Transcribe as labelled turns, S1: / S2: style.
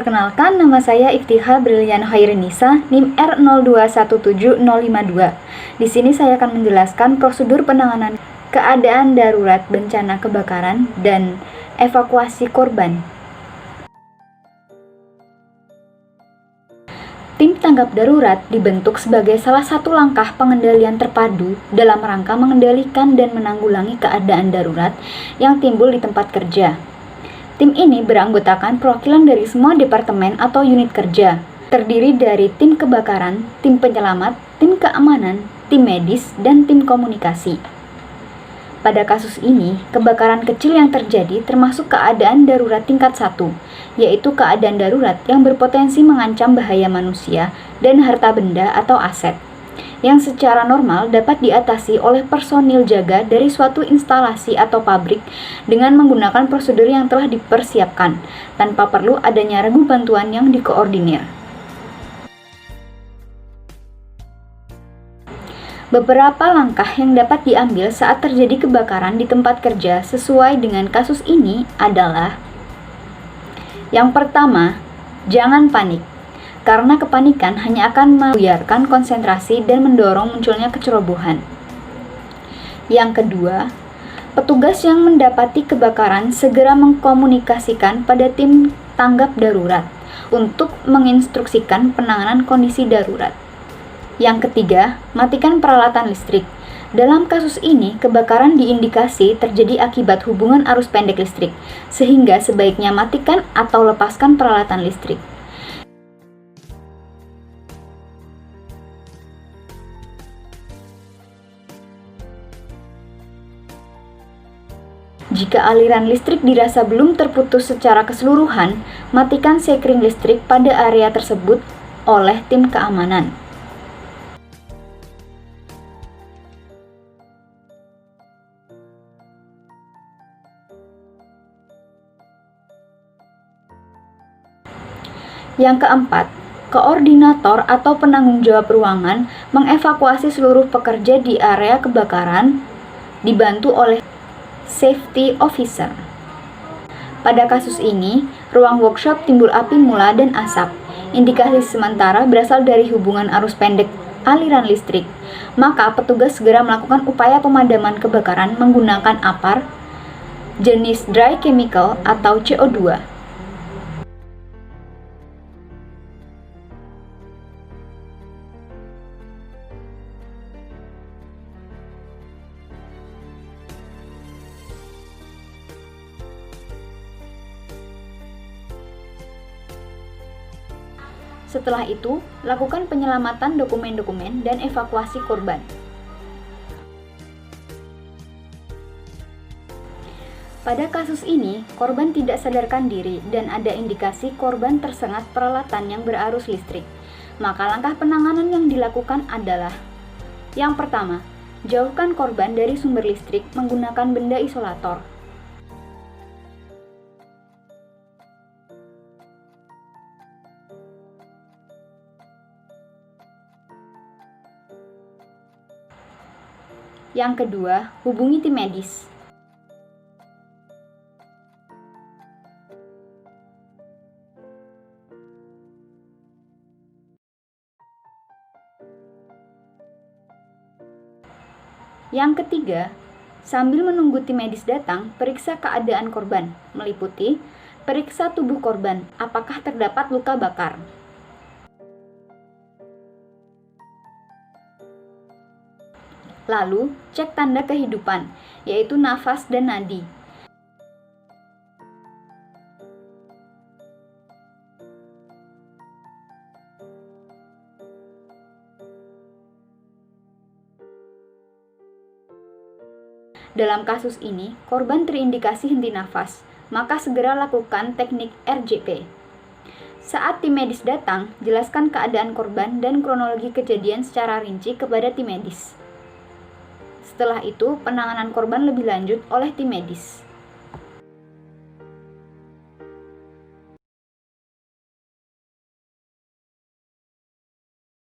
S1: Perkenalkan, nama saya Iftiha Brilian Khairinisa, NIM R0217052. Di sini saya akan menjelaskan prosedur penanganan keadaan darurat bencana kebakaran dan evakuasi korban. Tim tanggap darurat dibentuk sebagai salah satu langkah pengendalian terpadu dalam rangka mengendalikan dan menanggulangi keadaan darurat yang timbul di tempat kerja. Tim ini beranggotakan perwakilan dari semua departemen atau unit kerja, terdiri dari tim kebakaran, tim penyelamat, tim keamanan, tim medis, dan tim komunikasi. Pada kasus ini, kebakaran kecil yang terjadi termasuk keadaan darurat tingkat 1, yaitu keadaan darurat yang berpotensi mengancam bahaya manusia dan harta benda atau aset, yang secara normal dapat diatasi oleh personil jaga dari suatu instalasi atau pabrik dengan menggunakan prosedur yang telah dipersiapkan, tanpa perlu adanya regu bantuan yang dikoordinir. Beberapa langkah yang dapat diambil saat terjadi kebakaran di tempat kerja sesuai dengan kasus ini adalah: yang pertama, jangan panik, karena kepanikan hanya akan membuyarkan konsentrasi dan mendorong munculnya kecerobohan. Yang kedua, petugas yang mendapati kebakaran segera mengkomunikasikan pada tim tanggap darurat untuk menginstruksikan penanganan kondisi darurat. Yang ketiga, matikan peralatan listrik. Dalam kasus ini, kebakaran diindikasi terjadi akibat hubungan arus pendek listrik, sehingga sebaiknya matikan atau lepaskan peralatan listrik. Jika aliran listrik dirasa belum terputus secara keseluruhan, matikan sekring listrik pada area tersebut oleh tim keamanan. Yang keempat, koordinator atau penanggung jawab ruangan mengevakuasi seluruh pekerja di area kebakaran dibantu oleh safety officer. Pada kasus ini, ruang workshop timbul api mula dan asap. Indikasi sementara berasal dari hubungan arus pendek aliran listrik. Maka petugas segera melakukan upaya pemadaman kebakaran menggunakan APAR jenis dry chemical atau CO2. Setelah itu, lakukan penyelamatan dokumen-dokumen dan evakuasi korban. Pada kasus ini, korban tidak sadarkan diri dan ada indikasi korban tersengat peralatan yang berarus listrik. Maka langkah penanganan yang dilakukan adalah: yang pertama, jauhkan korban dari sumber listrik menggunakan benda isolator. Yang kedua, hubungi tim medis. Yang ketiga, sambil menunggu tim medis datang, periksa keadaan korban, meliputi periksa tubuh korban, apakah terdapat luka bakar. Lalu, cek tanda kehidupan, yaitu nafas dan nadi. Dalam kasus ini, korban terindikasi henti nafas, maka segera lakukan teknik RJP. Saat tim medis datang, jelaskan keadaan korban dan kronologi kejadian secara rinci kepada tim medis. Setelah itu, penanganan korban lebih lanjut oleh tim medis.